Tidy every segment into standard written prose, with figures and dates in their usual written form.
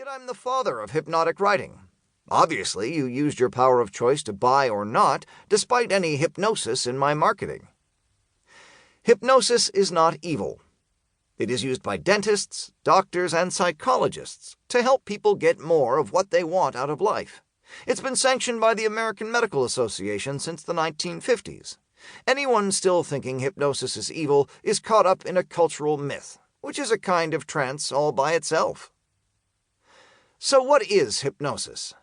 Yet I'm the father of hypnotic writing. Obviously, you used your power of choice to buy or not, despite any hypnosis in my marketing. Hypnosis is not evil. It is used by dentists, doctors, and psychologists to help people get more of what they want out of life. It's been sanctioned by the American Medical Association since the 1950s. Anyone still thinking hypnosis is evil is caught up in a cultural myth, which is a kind of trance all by itself. So what is hypnosis?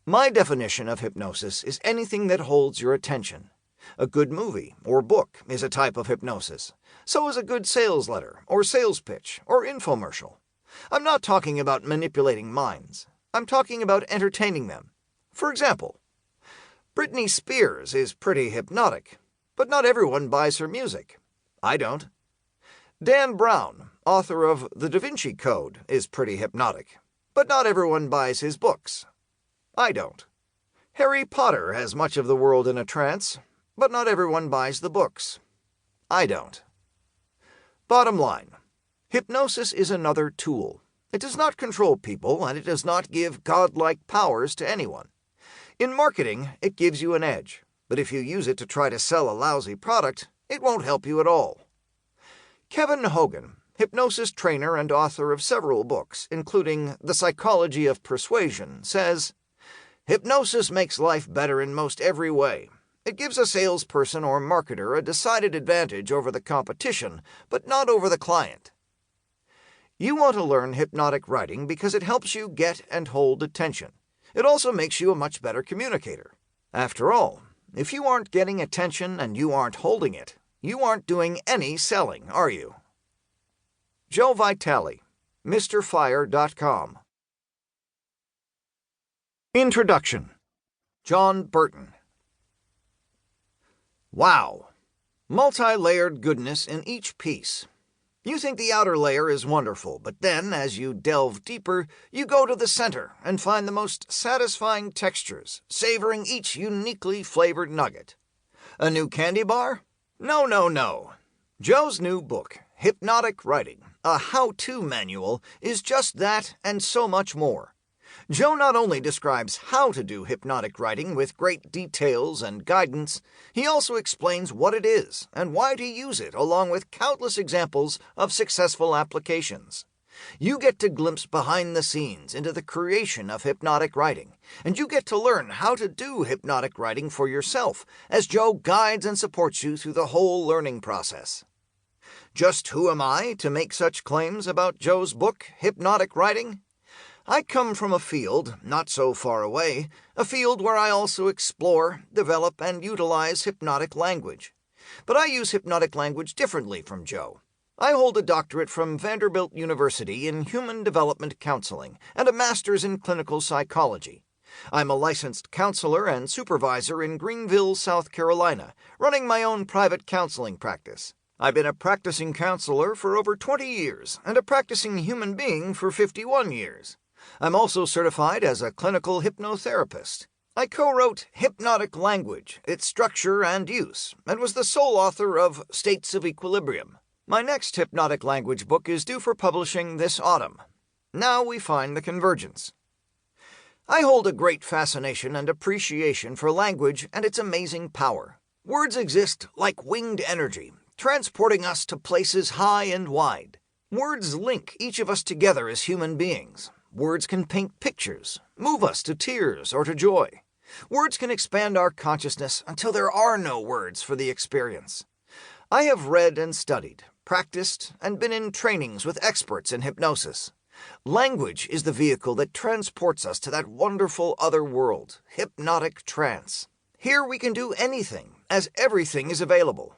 My definition of hypnosis is anything that holds your attention. A good movie or book is a type of hypnosis. So is a good sales letter or sales pitch or infomercial. I'm not talking about manipulating minds. I'm talking about entertaining them. For example, Britney Spears is pretty hypnotic, but not everyone buys her music. I don't. Dan Brown, author of The Da Vinci Code, is pretty hypnotic, but not everyone buys his books. I don't. Harry Potter has much of the world in a trance, but not everyone buys the books. I don't. Bottom line, hypnosis is another tool. It does not control people, and it does not give godlike powers to anyone. In marketing, it gives you an edge, but if you use it to try to sell a lousy product, it won't help you at all. Kevin Hogan, hypnosis trainer and author of several books, including The Psychology of Persuasion, says, "Hypnosis makes life better in most every way. It gives a salesperson or marketer a decided advantage over the competition, but not over the client." You want to learn hypnotic writing because it helps you get and hold attention. It also makes you a much better communicator. After all, if you aren't getting attention and you aren't holding it, you aren't doing any selling, are you? Joe Vitale, MrFire.com. Introduction. John Burton. Wow! Multi-layered goodness in each piece. You think the outer layer is wonderful, but then, as you delve deeper, you go to the center and find the most satisfying textures, savoring each uniquely flavored nugget. A new candy bar? No, no, no. Joe's new book, Hypnotic Writing, a how-to manual, is just that and so much more. Joe not only describes how to do hypnotic writing with great details and guidance, he also explains what it is and why to use it, along with countless examples of successful applications. You get to glimpse behind the scenes into the creation of hypnotic writing, and you get to learn how to do hypnotic writing for yourself as Joe guides and supports you through the whole learning process. Just who am I to make such claims about Joe's book, Hypnotic Writing? I come from a field, not so far away, a field where I also explore, develop, and utilize hypnotic language. But I use hypnotic language differently from Joe. I hold a doctorate from Vanderbilt University in Human Development Counseling and a master's in clinical psychology. I'm a licensed counselor and supervisor in Greenville, South Carolina, running my own private counseling practice. I've been a practicing counselor for over 20 years and a practicing human being for 51 years. I'm also certified as a clinical hypnotherapist. I co-wrote Hypnotic Language, Its Structure and Use, and was the sole author of States of Equilibrium. My next hypnotic language book is due for publishing this autumn. Now we find the convergence. I hold a great fascination and appreciation for language and its amazing power. Words exist like winged energy, transporting us to places high and wide. Words link each of us together as human beings. Words can paint pictures, move us to tears or to joy. Words can expand our consciousness until there are no words for the experience. I have read and studied, practiced, and been in trainings with experts in hypnosis. Language is the vehicle that transports us to that wonderful other world, hypnotic trance. Here we can do anything, as everything is available.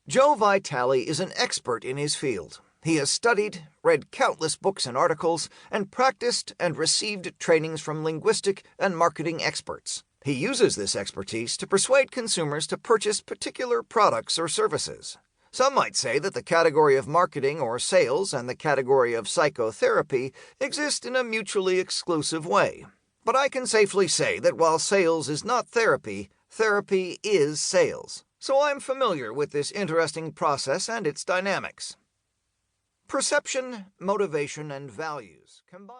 Joe Vitale is an expert in his field. He has studied, read countless books and articles, and practiced and received trainings from linguistic and marketing experts. He uses this expertise to persuade consumers to purchase particular products or services. Some might say that the category of marketing or sales and the category of psychotherapy exist in a mutually exclusive way. But I can safely say that while sales is not therapy, therapy is sales. So I'm familiar with this interesting process and its dynamics. Perception, motivation, and values combine.